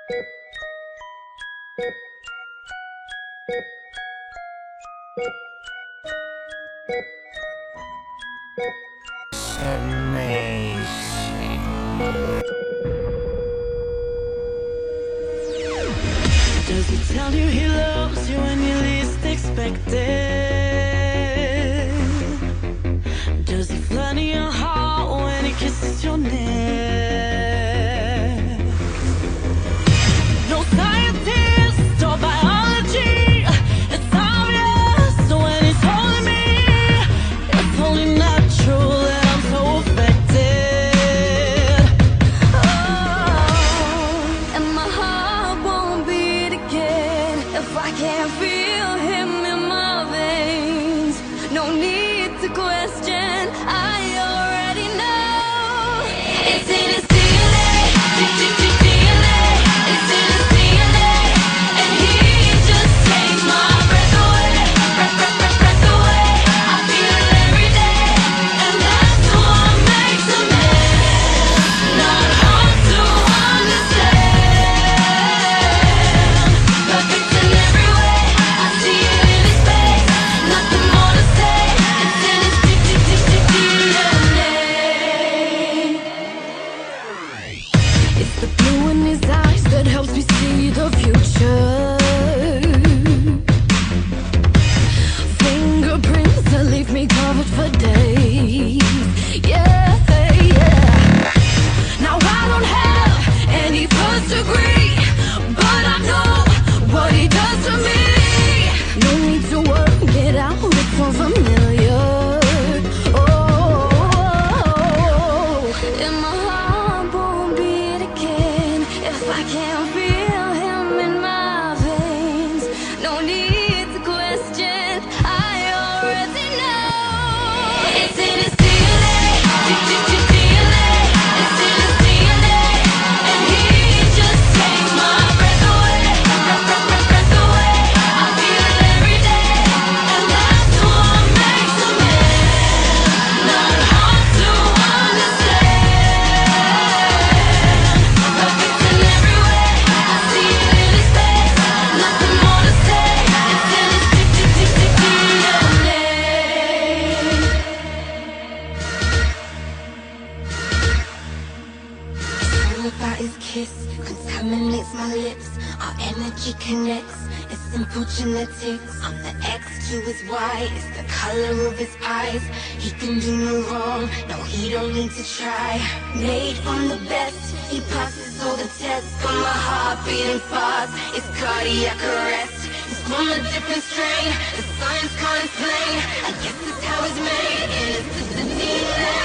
Does he tell you he loves you when you least expect it? Does he flutter your heart when he kisses your neck? No scientist or biology, it's obvious when he's holding me. It's only natural that I'm so affected. Oh, and my heart won't beat again if I can't feel him in my veins. No need to question, I already know. It's in his DNA, DNA. It's in his DNA, and he just takes my breath away, breath away. I feel it every day, and that's what makes a man. Not hard to understand. Perfect in every way, I see it in his face. Nothing more to say. It's in his DNA. It's the blue in his eyes that helps me see the future. Fingerprints that leave me covered for days. Yeah, yeah. Now I don't have any first degree, but I know what he does to me. No need to work it out, it's so familiar. Oh, and my heart won't beat again if I can't feel him in my veins. No need to question, I already know. It's in his DNA, DNA. It's in his DNA, and he just takes my breath away, breath away. I feel it every day, and that's what makes a man. Not hard to understand. Perfect in every way, I see it in his face. Nothing more to say. It's in his DNA. All about his kiss contaminates my lips. Our energy connects. It's simple genetics. I'm the X to his Y. It's the color of his eyes. He can do no wrong. No, he don't need to try. Made from the best. He passes all the tests. Got my heart beating fast. It's cardiac arrest. He's from a different strain. The science can't explain. I guess it's how it's made. And it's just the DNA.